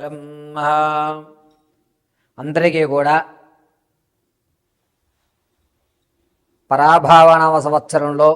బ్రహ్మ అందరికీ కూడా పరాభావనామ సంవత్సరంలో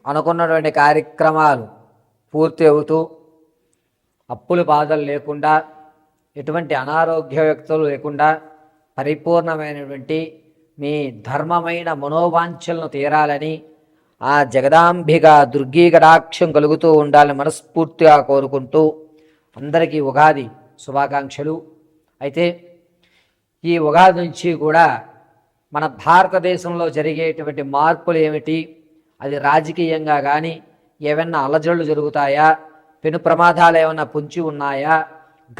అనుకున్నటువంటి కార్యక్రమాలు పూర్తి అవుతూ అప్పులు బాధలు లేకుండా ఎటువంటి అనారోగ్య వ్యక్తులు లేకుండా పరిపూర్ణమైనటువంటి మీ ధర్మమైన మనోవాంఛలను తీరాలని ఆ జగదాంబిక దుర్గీ కటాక్షం కలుగుతూ ఉండాలని మనస్ఫూర్తిగా కోరుకుంటూ అందరికీ ఉగాది శుభాకాంక్షలు. అయితే ఈ ఉగాది నుంచి కూడా మన భారతదేశంలో జరిగేటువంటి మార్పులు ఏమిటి, అది రాజకీయంగా కానీ ఏమన్నా అలజడులు జరుగుతాయా, పెను ప్రమాదాలు ఏమన్నా పొంచి ఉన్నాయా,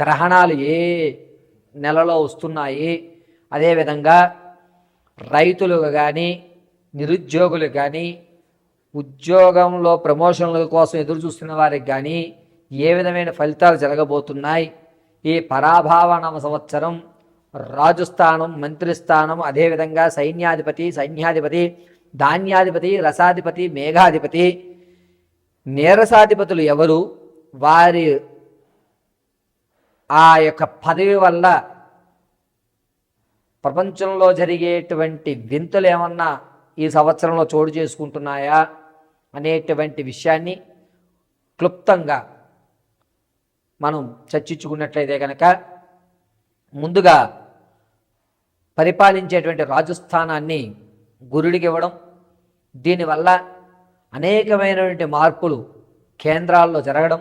గ్రహణాలు ఏ నెలలో వస్తున్నాయి, అదేవిధంగా రైతులకు కానీ నిరుద్యోగులకు కానీ ఉద్యోగంలో ప్రమోషన్ల కోసం ఎదురు చూస్తున్న వారికి కానీ ఏ విధమైన ఫలితాలు జరగబోతున్నాయి, ఈ పరాభావనామ సంవత్సరం రాజుస్థానం మంత్రిస్థానం అదేవిధంగా సైన్యాధిపతి ధాన్యాధిపతి రసాధిపతి మేఘాధిపతి నీరసాధిపతులు ఎవరు, వారి ఆ యొక్క పదవి వల్ల ప్రపంచంలో జరిగేటువంటి వింతలు ఏమన్నా ఈ సంవత్సరంలో చోటు చేసుకుంటున్నాయా అనేటువంటి విషయాన్ని క్లుప్తంగా మనం చర్చించుకున్నట్లయితే కనుక, ముందుగా పరిపాలించేటువంటి రాజస్థానాన్ని గురుడికి ఇవ్వడం, దీనివల్ల అనేకమైనటువంటి మార్పులు కేంద్రాల్లో జరగడం,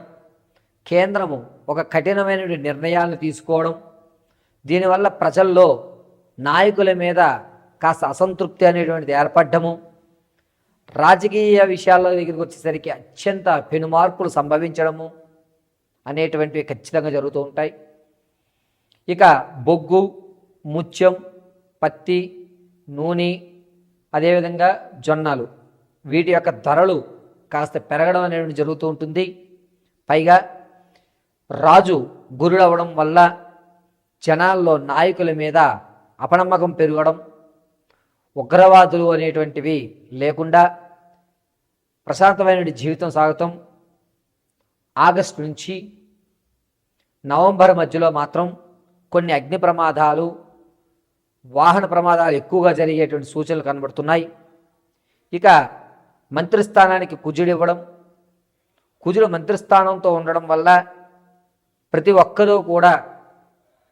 కేంద్రము ఒక కఠినమైనటువంటి నిర్ణయాలను తీసుకోవడం, దీనివల్ల ప్రజల్లో నాయకుల మీద కాస్త అసంతృప్తి అనేటువంటిది ఏర్పడము, రాజకీయ విషయాల దగ్గరికి వచ్చేసరికి అత్యంత పెను మార్పులు సంభవించడము అనేటువంటివి ఖచ్చితంగా జరుగుతూ ఉంటాయి. ఇక బొగ్గు, ముత్యం, పత్తి, నూనె అదేవిధంగా జొన్నలు వీటి యొక్క ధరలు కాస్త పెరగడం అనేది జరుగుతూ ఉంటుంది. పైగా రాజు గురుడవడం వల్ల జనాల్లో నాయకుల మీద అపనమ్మకం పెరగడం, ఉగ్రవాదులు అనేటువంటివి లేకుండా ప్రశాంతమైన జీవితం సాగటం. ఆగస్టు నుంచి నవంబర్ మధ్యలో మాత్రం కొన్ని అగ్ని ప్రమాదాలు, వాహన ప్రమాదాలు ఎక్కువగా జరిగేటువంటి సూచనలు కనబడుతున్నాయి. ఇక మంత్రిస్థానానికి కుజుడు ఇవ్వడం, కుజుడు మంత్రిస్థానంతో ఉండడం వల్ల ప్రతి ఒక్కరూ కూడా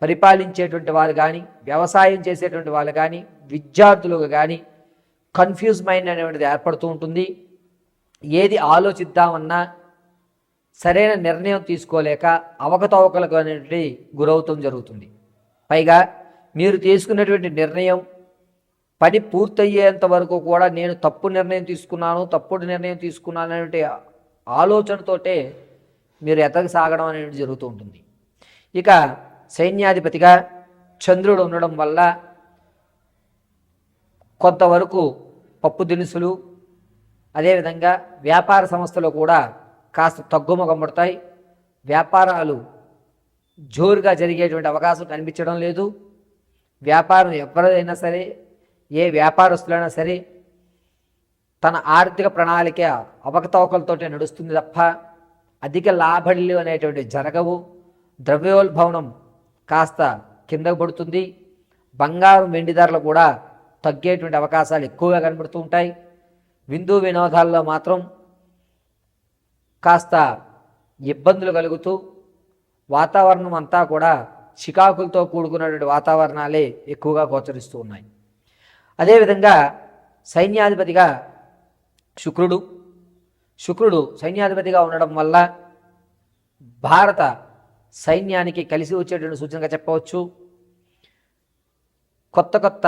పరిపాలించేటువంటి వారు కానీ వ్యవసాయం చేసేటువంటి వాళ్ళు కానీ విద్యార్థులకు కానీ కన్ఫ్యూజ్ మైండ్ అనేటువంటిది ఏర్పడుతూ ఉంటుంది. ఏది ఆలోచిద్దామన్నా సరైన నిర్ణయం తీసుకోలేక అవకతవకలకు అనేటువంటి గురవుతం జరుగుతుంది. పైగా మీరు తీసుకున్నటువంటి నిర్ణయం పని పూర్తయ్యేంత వరకు కూడా నేను తప్పుడు నిర్ణయం తీసుకున్నాను అనేటువంటి ఆలోచనతోటే మీరు ఎతగసాగడం అనేది జరుగుతూ ఉంటుంది. ఇక సైన్యాధిపతిగా చంద్రుడు ఉండడం వల్ల కొంతవరకు పప్పు దినుసులు అదేవిధంగా వ్యాపార సంస్థలు కూడా కాస్త తగ్గుముఖపడతాయి. వ్యాపారాలు జోరుగా జరిగేటువంటి అవకాశం కనిపించడం లేదు. వ్యాపారం ఎవరైనా సరే, ఏ వ్యాపారస్తులైనా సరే తన ఆర్థిక ప్రణాళిక అవకతవకలతోటే నడుస్తుంది తప్ప అధిక లాభాలు అనేటువంటి జరగవు. ద్రవ్యోల్బణం కాస్త కిందకు పడుతుంది. బంగారం వెండి ధరలు కూడా తగ్గేటువంటి అవకాశాలు ఎక్కువగా కనబడుతూ ఉంటాయి. విందు వినోదాల్లో మాత్రం కాస్త ఇబ్బందులు కలుగుతూ వాతావరణం అంతా కూడా చికాకులతో కూడుకున్నటువంటి వాతావరణాలే ఎక్కువగా గోచరిస్తూ ఉన్నాయి. అదేవిధంగా సైన్యాధిపతిగా శుక్రుడు సైన్యాధిపతిగా ఉండడం వల్ల భారత సైన్యానికి కలిసి వచ్చేటువంటి సూచనగా చెప్పవచ్చు. కొత్త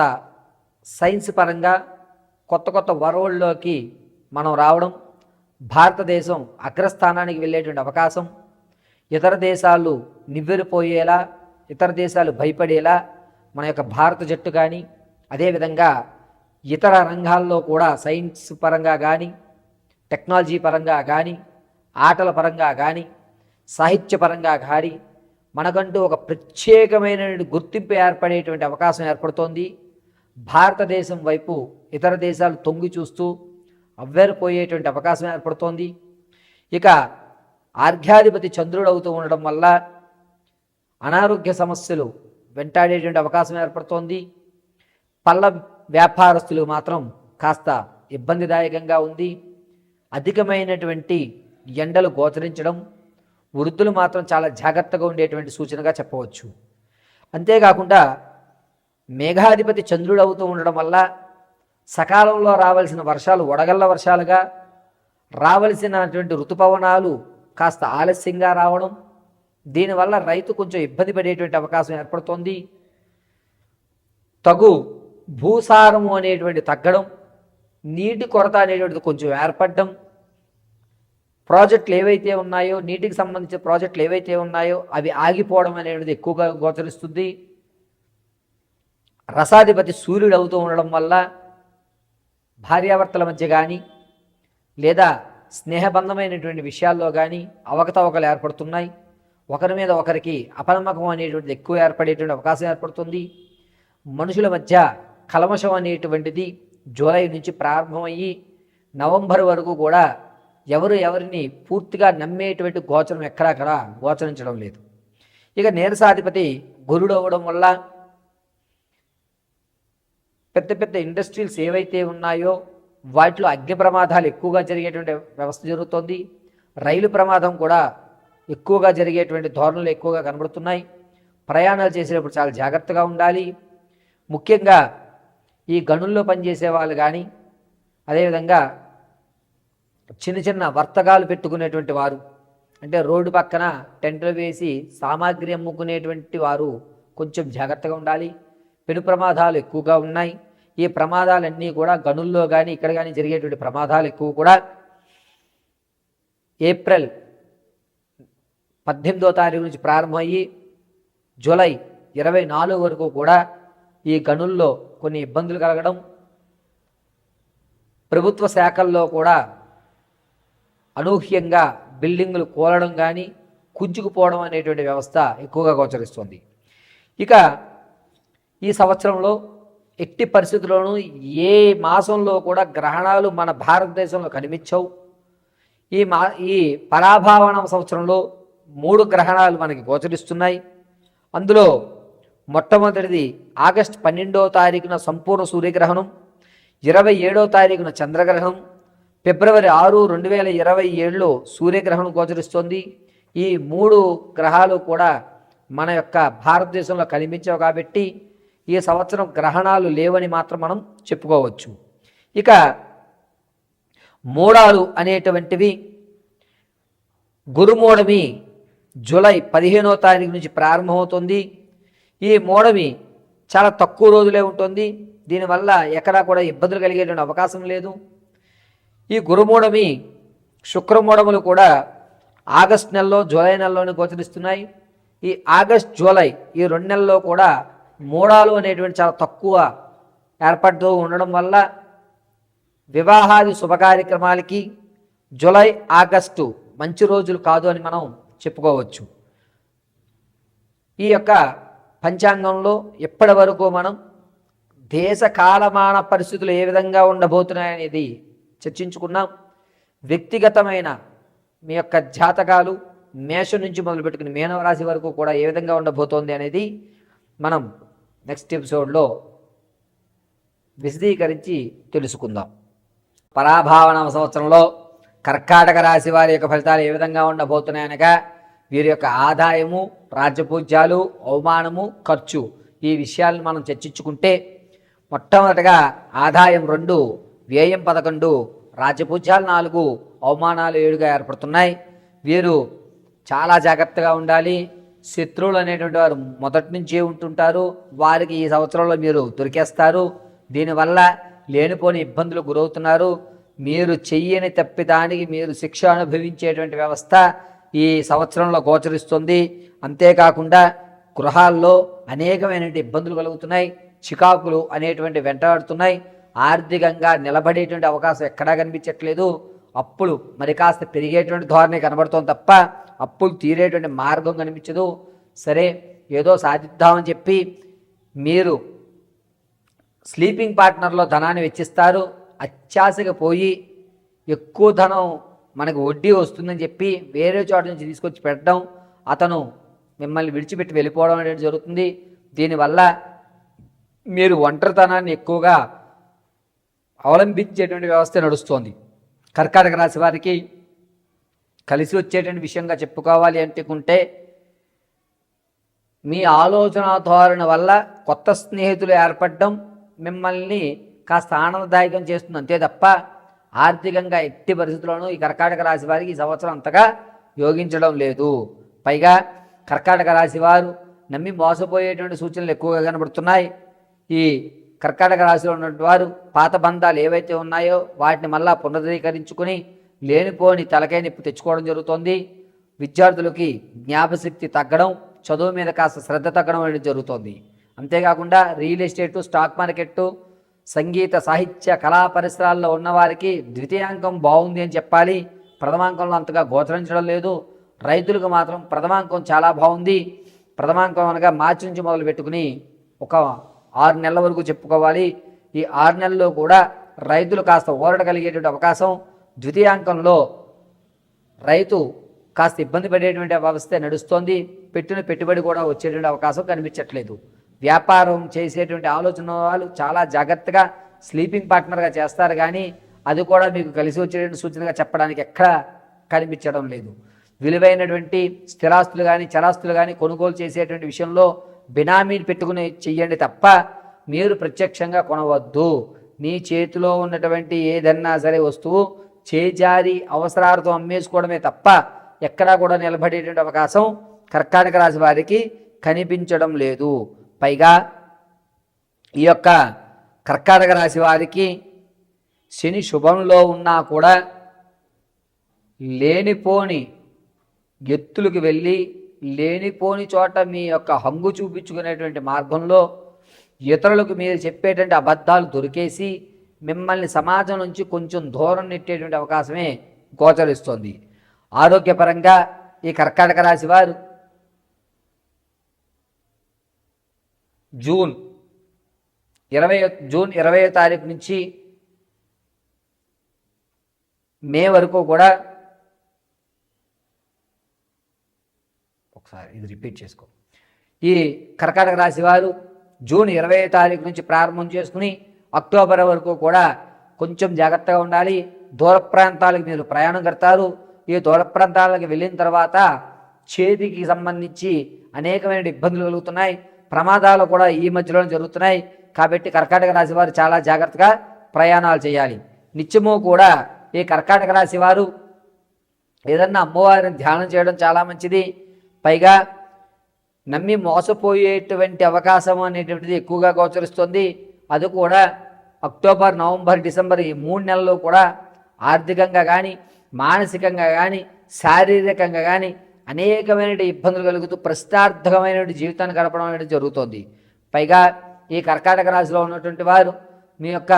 సైన్స్ పరంగా కొత్త వరవల్లోకి మనం రావడం, భారతదేశం అగ్రస్థానానికి వెళ్ళేటువంటి అవకాశం, ఇతర దేశాలు నివ్వెరపోయేలా, ఇతర దేశాలు భయపడేలా మన యొక్క భారత జట్టు కానీ అదేవిధంగా ఇతర రంగాల్లో కూడా సైన్స్ పరంగా కానీ టెక్నాలజీ పరంగా కానీ ఆటల పరంగా కానీ సాహిత్యపరంగా కానీ మనకంటూ ఒక ప్రత్యేకమైన గుర్తింపు ఏర్పడేటువంటి అవకాశం ఏర్పడుతోంది. భారతదేశం వైపు ఇతర దేశాలు తొంగి చూస్తూ అవ్వేరిపోయేటువంటి అవకాశం ఏర్పడుతోంది. ఇక ఆర్ఘ్యాధిపతి చంద్రుడు అవుతూ ఉండడం వల్ల అనారోగ్య సమస్యలు వెంటాడేటువంటి అవకాశం ఏర్పడుతోంది. పళ్ళ వ్యాపారస్తులకు మాత్రం కాస్త ఇబ్బందిదాయకంగా ఉంది. అధికమైనటువంటి ఎండలు గోచరించడం, వృద్ధులు మాత్రం చాలా జాగ్రత్తగా ఉండేటువంటి సూచనగా చెప్పవచ్చు. అంతేకాకుండా మేఘాధిపతి చంద్రుడు అవుతూ ఉండడం వల్ల సకాలంలో రావాల్సిన వర్షాలు వడగళ్ల వర్షాలుగా, రావలసినటువంటి ఋతుపవనాలు కాస్త ఆలస్యంగా రావడం, దీనివల్ల రైతు కొంచెం ఇబ్బంది పడేటువంటి అవకాశం ఏర్పడుతోంది. తగు భూసారము అనేటువంటి తగ్గడం, నీటి కొరత అనేటువంటిది కొంచెం ఏర్పడడం, ప్రాజెక్టులు ఏవైతే ఉన్నాయో, నీటికి సంబంధించిన ప్రాజెక్టులు ఏవైతే ఉన్నాయో అవి ఆగిపోవడం అనేటువంటిది ఎక్కువగా గోచరిస్తుంది. రసాధిపతి సూర్యుడు అవుతూ ఉండడం వల్ల భార్యాభర్తల మధ్య కానీ లేదా స్నేహబంధమైనటువంటి విషయాల్లో కానీ అవకతవకలు ఏర్పడుతున్నాయి. ఒకరి మీద ఒకరికి అపనమ్మకం అనేటువంటిది ఎక్కువ ఏర్పడేటువంటి అవకాశం ఏర్పడుతుంది. మనుషుల మధ్య కల్మషం అనేటువంటిది జూలై నుంచి ప్రారంభమయ్యి నవంబర్ వరకు కూడా ఎవరిని పూర్తిగా నమ్మేటువంటి గోచరం ఎక్కడక్కడ గోచరించడం లేదు. ఇక నీరసాధిపతి గురుడు అవ్వడం వల్ల పెద్ద పెద్ద ఇండస్ట్రీస్ ఏవైతే ఉన్నాయో వాటిలో అగ్ని ప్రమాదాలు ఎక్కువగా జరిగేటువంటి వ్యవస్థ జరుగుతోంది. రైలు ప్రమాదం కూడా ఎక్కువగా జరిగేటువంటి ధోరణులు ఎక్కువగా కనబడుతున్నాయి. ప్రయాణాలు చేసేటప్పుడు చాలా జాగ్రత్తగా ఉండాలి. ముఖ్యంగా ఈ గనుల్లో పనిచేసే వాళ్ళు కానీ, అదేవిధంగా చిన్న చిన్న వర్తకాలు పెట్టుకునేటువంటి వారు, అంటే రోడ్డు పక్కన టెంట్లు వేసి సామాగ్రి అమ్ముకునేటువంటి వారు కొంచెం జాగ్రత్తగా ఉండాలి. పెను ప్రమాదాలు ఎక్కువగా ఉన్నాయి. ఈ ప్రమాదాలన్నీ కూడా గనుల్లో కానీ ఇక్కడ కానీ జరిగేటువంటి ప్రమాదాలు ఎక్కువ కూడా ఏప్రిల్ 18వ తారీఖు నుంచి ప్రారంభమయ్యి జూలై 24 వరకు కూడా ఈ గనుల్లో కొన్ని ఇబ్బందులు కలగడం, ప్రభుత్వ శాఖల్లో కూడా అనూహ్యంగా బిల్డింగులు కూలడం కానీ కుంచుకుపోవడం అనేటువంటి వ్యవస్థ ఎక్కువగా గోచరిస్తుంది. ఇక ఈ సంవత్సరంలో ఎట్టి పరిస్థితుల్లోనూ ఏ మాసంలో కూడా గ్రహణాలు మన భారతదేశంలో కనిపించవు. ఈ పరాభావన సంవత్సరంలో 3 గ్రహణాలు మనకి గోచరిస్తున్నాయి. అందులో మొట్టమొదటిది ఆగస్టు 12వ తారీఖున సంపూర్ణ సూర్యగ్రహణం, 27వ తారీఖున చంద్రగ్రహణం, ఫిబ్రవరి 6, 2027లో సూర్యగ్రహణం గోచరిస్తోంది. ఈ 3 గ్రహాలు కూడా మన యొక్క భారతదేశంలో కనిపించవు కాబట్టి ఈ సంవత్సరం గ్రహణాలు లేవని మాత్రం మనం చెప్పుకోవచ్చు. ఇక మూడాలు అనేటువంటివి గురుమూఢమి జూలై 15వ తారీఖు నుంచి ప్రారంభమవుతుంది. ఈ మూఢమి చాలా తక్కువ రోజులే ఉంటుంది. దీనివల్ల ఎక్కడా కూడా ఇబ్బందులు కలిగేటువంటి అవకాశం లేదు. ఈ గురుమూఢమి శుక్రమూఢములు కూడా ఆగస్టు నెలలో జూలై నెలలోనే గోచరిస్తున్నాయి. ఈ ఆగస్ట్ జూలై ఈ 2 నెలల్లో కూడా మూడాలు అనేటువంటి చాలా తక్కువ ఏర్పడుతూ ఉండడం వల్ల వివాహాది శుభకార్యక్రమాలకి జూలై ఆగస్టు మంచి రోజులు కాదు అని మనం చెప్పుకోవచ్చు. ఈ యొక్క పంచాంగంలో ఇప్పటి వరకు మనం దేశ కాలమాన పరిస్థితులు ఏ విధంగా ఉండబోతున్నాయనేది చర్చించుకున్నాం. వ్యక్తిగతమైన మీ యొక్క జాతకాలు మేషం నుంచి మొదలుపెట్టుకుని మీనరాశి వరకు కూడా ఏ విధంగా ఉండబోతోంది అనేది మనం నెక్స్ట్ ఎపిసోడ్లో విశదీకరించి తెలుసుకుందాం. పరాభావన సంవత్సరంలో కర్కాటక రాశి వారి యొక్క ఫలితాలు ఏ విధంగా ఉండబోతున్నాయనగా వీరి యొక్క ఆదాయము, రాజ్యపూజ్యాలు, అవమానము, ఖర్చు ఈ విషయాలను మనం చర్చించుకుంటే మొట్టమొదటిగా ఆదాయం 2, వ్యయం 11, రాజ్యపూజ్యాలు 4, అవమానాలు 7గా ఏర్పడుతున్నాయి. వీరు చాలా జాగ్రత్తగా ఉండాలి. శత్రువులు అనేటువంటి వారు మొదటి నుంచే ఉంటుంటారు. వారికి ఈ సంవత్సరంలో మీరు దొరికేస్తారు. దీనివల్ల లేనిపోని ఇబ్బందులు గురవుతున్నారు. మీరు చెయ్యని తప్పిదానికి మీరు శిక్ష అనుభవించేటువంటి వ్యవస్థ ఈ సంవత్సరంలో గోచరిస్తుంది. అంతేకాకుండా గృహాల్లో అనేకమైన ఇబ్బందులు కలుగుతున్నాయి. చికాకులు అనేటువంటి వెంటాడుతున్నాయి. ఆర్థికంగా నిలబడేటువంటి అవకాశం ఎక్కడా కనిపించట్లేదు. అప్పులు మరి కాస్త పెరిగేటువంటి ధోరణి కనబడుతోంది తప్ప అప్పులు తీరేటువంటి మార్గం కనిపించదు. సరే ఏదో సాధిద్దామని చెప్పి మీరు స్లీపింగ్ పార్ట్నర్లో ధనాన్ని వెచ్చిస్తారు. అత్యాశగా పోయి ఎక్కువ ధనం మనకు వడ్డీ వస్తుందని చెప్పి వేరే చోట నుంచి తీసుకొచ్చి పెట్టడం, అతను మిమ్మల్ని విడిచిపెట్టి వెళ్ళిపోవడం అనేది జరుగుతుంది. దీనివల్ల మీరు ఒంటరితనాన్ని ఎక్కువగా అవలంబించేటువంటి వ్యవస్థ నడుస్తోంది. కర్కాటక రాశి వారికి కలిసి వచ్చేటువంటి విషయంగా చెప్పుకోవాలి అంటుకుంటే, మీ ఆలోచన ధోరణి వల్ల కొత్త స్నేహితులు ఏర్పడడం మిమ్మల్ని కాస్త ఆనందదాయకం చేస్తుంది. అంతే తప్ప ఆర్థికంగా ఎట్టి పరిస్థితుల్లోనూ ఈ కర్కాటక రాశి వారికి ఈ సంవత్సరం అంతగా యోగించడం లేదు. పైగా కర్కాటక రాశి వారు నమ్మి మోసపోయేటువంటి సూచనలు ఎక్కువగా కనబడుతున్నాయి. ఈ కర్కాటక రాశిలో ఉన్నటువంటి వారు పాత బంధాలు ఏవైతే ఉన్నాయో వాటిని మళ్ళా పునరుద్ధరించుకుని లేనిపోని తలకాయ నొప్పి తెచ్చుకోవడం జరుగుతుంది. విద్యార్థులకి జ్ఞాపశక్తి తగ్గడం, చదువు మీద కాస్త శ్రద్ధ తగ్గడం అనేది జరుగుతుంది. అంతేకాకుండా రియల్ ఎస్టేటు, స్టాక్ మార్కెట్టు, సంగీత సాహిత్య కళా పరిసరాల్లో ఉన్నవారికి ద్వితీయాంకం బాగుంది అని చెప్పాలి. ప్రథమాంకంలో అంతగా గోచరించడం లేదు. రైతులకు మాత్రం ప్రథమాంకం చాలా బాగుంది. ప్రథమాంకం అనగా మార్చి నుంచి మొదలు పెట్టుకుని ఒక 6 నెలల వరకు చెప్పుకోవాలి. ఈ 6 నెలల్లో కూడా రైతులు కాస్త ఊరట కలిగేటువంటి అవకాశం, ద్వితీయాంకంలో రైతు కాస్త ఇబ్బంది పడేటువంటి వ్యవస్థ నడుస్తోంది. పెట్టిన పెట్టుబడి కూడా వచ్చేటువంటి అవకాశం కనిపించట్లేదు. వ్యాపారం చేసేటువంటి ఆలోచన వాళ్ళు చాలా జాగ్రత్తగా స్లీపింగ్ పార్ట్నర్గా చేస్తారు, కానీ అది కూడా మీకు కలిసి వచ్చేటువంటి సూచనగా చెప్పడానికి ఎక్కడా కనిపించడం లేదు. విలువైనటువంటి స్థిరాస్తులు కానీ చరాస్తులు కానీ కొనుగోలు చేసేటువంటి విషయంలో బినామీ పెట్టుకుని చెయ్యండి తప్ప మీరు ప్రత్యక్షంగా కొనవద్దు. మీ చేతిలో ఉన్నటువంటి ఏదన్నా సరే వస్తువు చేజారి అవసరాలతో అమ్మేసుకోవడమే తప్ప ఎక్కడా కూడా నిలబడేటువంటి అవకాశం కర్కాటక రాశి వారికి కనిపించడం లేదు. పైగా ఈ యొక్క కర్కాటక రాశి వారికి శని శుభంలో ఉన్నా కూడా లేనిపోని ఎత్తులకు వెళ్ళి లేనిపోని చోట మీ యొక్క హంగు చూపించుకునేటువంటి మార్గంలో ఇతరులకు మీరు చెప్పేటువంటి అబద్ధాలు దొరికేసి మిమ్మల్ని సమాజం నుంచి కొంచెం దూరం నెట్టేటువంటి అవకాశమే గోచరిస్తోంది. ఆరోగ్యపరంగా ఈ కర్కాటక రాశి వారు జూన్ 20వ తారీఖు నుంచి మే వరకు కూడా, ఒకసారి ఇది రిపీట్ చేసుకో, ఈ కర్కాటక రాశి వారు జూన్ 20వ తారీఖు నుంచి ప్రారంభం చేసుకుని అక్టోబర్ వరకు కూడా కొంచెం జాగ్రత్తగా ఉండాలి. దూర ప్రాంతాలకు మీరు ప్రయాణం కడతారు. ఈ దూర ప్రాంతాలకు వెళ్ళిన తర్వాత చేతికి సంబంధించి అనేకమైన ఇబ్బందులు కలుగుతున్నాయి. ప్రమాదాలు కూడా ఈ మధ్యలో జరుగుతున్నాయి. కాబట్టి కర్కాటక రాశి వారు చాలా జాగ్రత్తగా ప్రయాణాలు చేయాలి. నిత్యము కూడా ఈ కర్కాటక రాశి వారు ఏదన్నా అమ్మవారిని ధ్యానం చేయడం చాలా మంచిది. పైగా నమ్మి మోసపోయేటువంటి అవకాశం అనేటువంటిది ఎక్కువగా గోచరిస్తుంది. అది కూడా అక్టోబర్, నవంబర్, డిసెంబర్ ఈ 3 నెలల్లో కూడా ఆర్థికంగా కానీ మానసికంగా కానీ శారీరకంగా కానీ అనేకమైన ఇబ్బందులు కలుగుతూ ప్రశ్నార్థకమైన జీవితాన్ని గడపడం అనేది జరుగుతుంది. పైగా ఈ కర్కాటక రాశిలో ఉన్నటువంటి వారు మీ యొక్క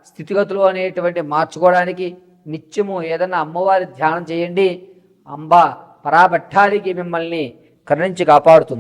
స్థితిగతులు అనేటువంటి మార్చుకోవడానికి నిత్యము ఏదన్నా అమ్మవారి ధ్యానం చేయండి. అంబ పరాబట్టానికి మిమ్మల్ని కరుణించి కాపాడుతుంది.